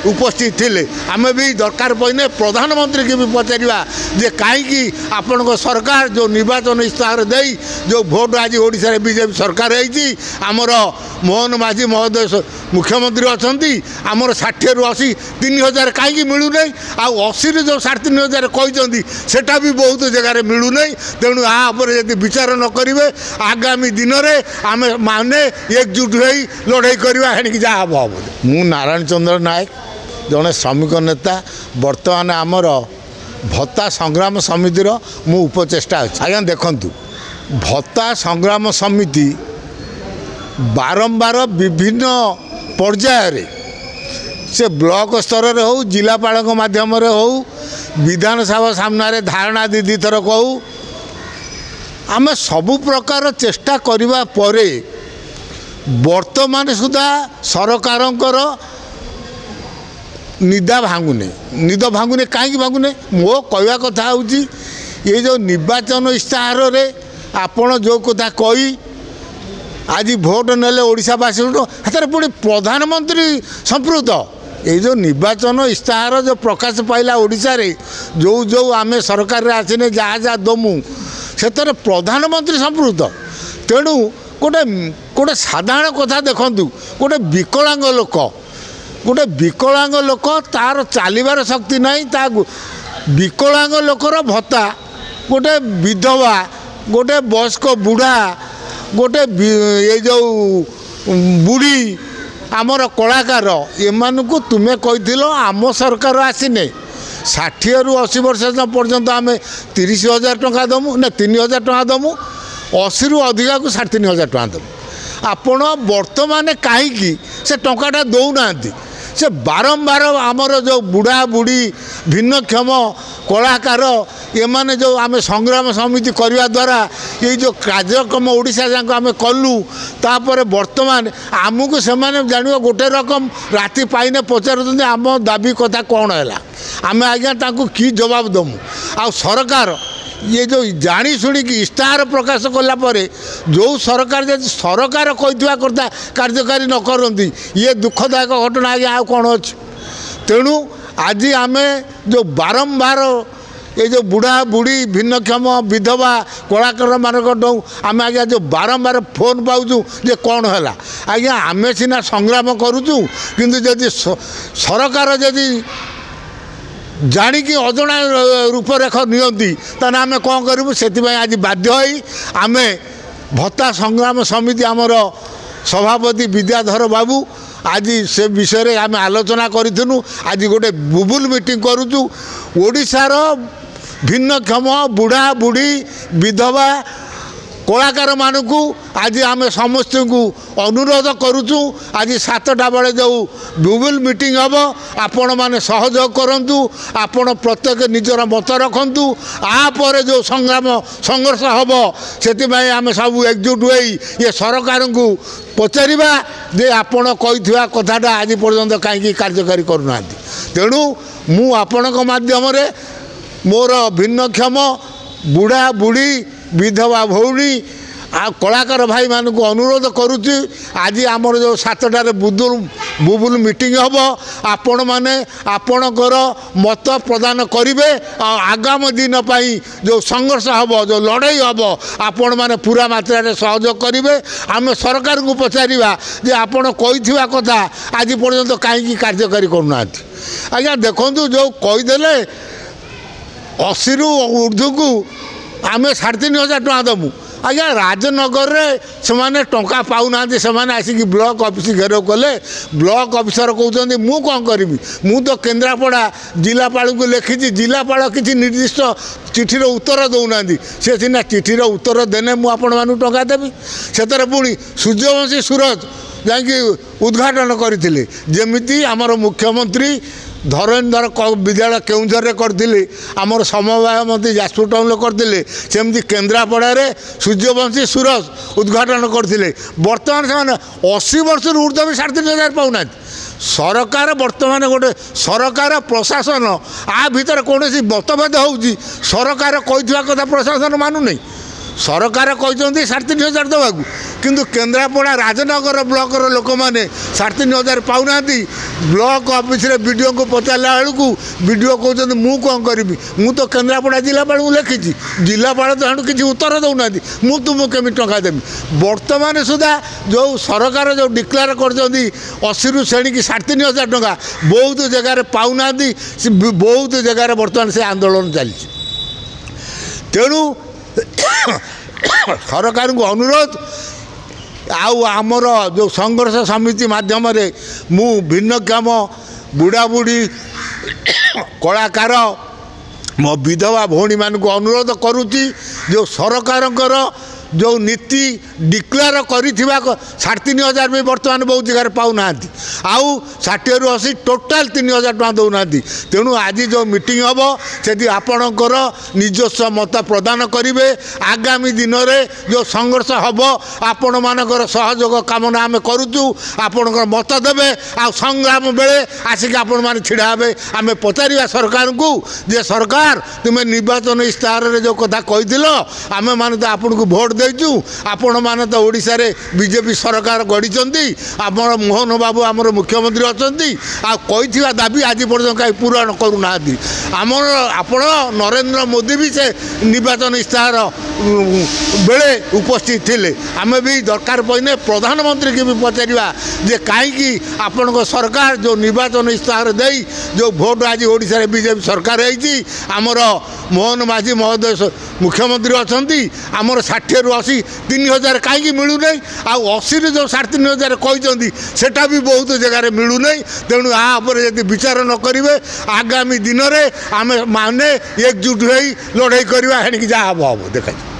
उपस्थित थिले आमे भी दरकार पड़ने प्रधानमंत्री की भी पचारा जे कहीं आपण सरकार जो निर्वाचन इस्ताहार दे जो भोट आज ओडिशा बीजेपी सरकार है आमर मोहन माझी महोदय मुख्यमंत्री अच्छा आमर 60 रु 80 3000 कहीं मिलूना आ80 रु जो 3500 कहते सेटा भी बहुत जगार मिलूना तेणु यापर यदि विचार न करेंगे आगामी दिन में आम मैंने एकजुट हो लड़ाई करवा हेणिक जहाँ हम हम मु नारायण चंद्र नायक जड़े श्रमिक नेता बर्तमान आमर भत्ता संग्राम समितिर मु उपचेष्टा अच्छे आज्ञा देखु भत्ता संग्राम समिति बारंबार विभिन्न पर्यायर से ब्लॉक स्तर रे हो जिलापाल माध्यम हो विधानसभा सामने धारणा दी थर कहू आम सबु प्रकार चेष्टा करने परे वर्तमान सुधा सरकारंकर निदा भांगुने कहीं भांगुने मो कहवा कथा हूँ ये जो निर्वाचन इस्ताहार रे आपण जो कथा कही आज भोट नेले ओडिशावासी हाथ पुणी प्रधानमंत्री संपृक्त ये जो निर्वाचन इस्ताहार जो प्रकाश पाइला ओडिशा रे जो जो आमे सरकार आसीने जहाँ जहाँ दमु से प्रधानमंत्री संपृक्त तेणु गोटे गोटे साधारण कथा देखु गोटे विकलांग लोक तार चलबार शक्ति नहीं ता विकलांग लोकर भत्ता गोटे विधवा गोटे वयस्क बुढ़ा गोटे ये जो बुढ़ी आमर कलाकार एमानकु तुम्हें कही आम सरकार आसीने 60 रु 80 वर्ष पर्यंत आम 30,000 टंका दमु ना 3,000 टंका दमु 80 रु अधिका को 3,500 टंका दमु आपण वर्तमान कहीं से टंकाटा दौना से बारंबार आमर जो बुढ़ा बुढ़ी भिन्नक्षम कलाकार एमाने जो आम संग्राम समिति करने द्वारा ये जो कार्यक्रम ओडिशा जाक आम कलु तापर वर्तमान आमको से जान गोटे रकम राति पाइने पचार आम दाबी कथा कौन है आम आज्ञा कि जवाब दमु आ सरकार ये जो जानी शुणी कि इस्ताहार प्रकाश कला जो सरकार जब सरकार कही कथा कार्यकारी न करती ये दुखदायक घटना आज्ञा आ कौन अच्छे तेणु आज आम जो बारंबार ये जो बुढ़ा बुढ़ी भिन्नक्षम विधवा कलाकार मानक आम आज्ञा जो बारंबार फोन पाऊँ जे कौन है आज्ञा आम सीना संग्राम करुचु किंतु जदि सरकार जदि जाणिकी अजणा रूपरेख नियंती ताने आम कौन करूँ से आज बाध्य आम भत्ता संग्राम समिति आमर सभापति विद्याधर बाबू आज से विषय में आम आलोचना करूँ आज गोटे बुबुल मीटिंग करुचु ओडिशार भिन्नक्षम बुढ़ा बुढ़ी विधवा कलाकार मानू आज आम समस्त को अनुरोध करुचु आज 7टा बेले जो बुबुल मीटिंग हम आपण मैंने सहयोग करूँ आपण प्रत्येक निजर मत रखु आपर जो संग्राम संघर्ष हम से आम सब एकजुट हो ये सरकार को पचारा जे आपण कही कथाटा आज पर्यंत कहीं कार्यकारी करूना तेणु मु आपण माध्यम मोर भिन्नक्षम बुढ़ा बुढ़ी विधवा भौणी आ कलाकार भाई मान को अनुरोध करुच्ची आज आमर जो 7टार बुबुल मीटिंग हम आपण मैंने आपणकर मत प्रदान करेंगे आगामी दिन पाई जो संघर्ष हम जो लड़ाई हम आपण मैंने पूरा मात्रा सहयोग करेंगे आम सरकार को पचारा जे आपण कही कथा आज पर्यंत कहीं कार्यकारी करूना आज्ञा देखु जो कहीदे 80 रु ऊर्ध्व को आम 3,500 टंका दमु आज्ञा राजनगर से टंका पाऊना से आसिक ब्लॉक ऑफिस घेराव कले ब्लॉक ऑफिसर कहते मु कौन करी मु तो केन्द्रापड़ा जिलापाल को लिखी जिलापाल किसी निर्दिष्ट चिठीर उत्तर दौना सी सीना चिठीर उत्तर देने मुझे टंका देवी से पुणी सूर्यवंशी सूरज जाकि उद्घाटन करते जमी आमर मुख्यमंत्री धरेन्द्र विद्यालय केउझर करते आमर समवाय मंत्री जाजपुर टाउन करते सेमती केन्द्रापड़ा सूर्यवंशी सूरज उद्घाटन करते बर्तमान से 80 वर्ष ऊर्ध्व भी 3,500 पाऊना सरकार बर्तमान गोटे सरकार प्रशासन आ भीतर कौन मतभेद हो सरकार कही कथा प्रशासन मानु नहीं सरकार कहते 3,500 देवाक किंतु केन्द्रापड़ा राजनगर ब्लॉकर लोक मैंने 3,500 पाऊना ब्लॉक ऑफिस रे वीडियो को पचारा बेलू वीडियो कहते मु कौन करी मु तो केन्द्रापड़ा जिलापाल को लिखी जिलापाल तो किसी उत्तर दौना मु तुमको केमी टंका देवी बर्तमान सुधा जो सरकार जो डिक्लेयर कर 80 रु श्रेणी 3,500 टंका बहुत जगार पाऊना बहुत जगार बर्तमान से आंदोलन चली तेणु सरकार को अनुरोध आमर जो संघर्ष समिति माध्यम मु भिन्नक्षम बुढ़ा बुढ़ी कलाकार मो विधवा भौणी मान को अनुरोध करुच्ची जो सरकार जो नीति डिक्लेयर कर 3,500 भी बर्तमान बहुत जगह पाऊना आउ 60 रु 80 टोटाल 3,000 टका दौना तेणु आज जो मीटिंग हम से आपणकर निजस्व मत प्रदान करेंगे आगामी दिन में जो संघर्ष हम आपण मानकर सहयोग कामना आम करुचु आपणकर मत देवे आ संग्राम बेले आसिक आपण मैंने छिड़ा हे आम पचार सरकार को जे सरकार तुम्हें निर्वाचन इस्ताहार जो कथा कही आम मैंने तो आपन को भोट देचु आपण मैंने तो ओडिशा रे बीजेपी सरकार गढ़ी आमर मोहन बाबू आमर मुख्यमंत्री अच्छा कही दाबी आज पर्यटन कहीं पूरण करूना आमर आपण नरेंद्र मोदी भी से निर्वाचन इस्ताहार बेले उपस्थित थे आम भी दरकार पड़े प्रधानमंत्री की भी पचारा जे कहीं आपण सरकार जो निर्वाचन इस्ताहार दे जो भोट आज ओडिशा रे बीजेपी सरकार है आमर मोहन माझी महोदय मुख्यमंत्री अच्छा आमर 60 रु 80 3,000 कहीं मिलूना आ 80 जो 3,500 कहते सेटा भी बहुत जगह मिलूना तेणु यहाँ विचार न करेंगे आगामी दिन में आम मैंने एकजुट हो लड़ाई करवा जहाँ हम देखा।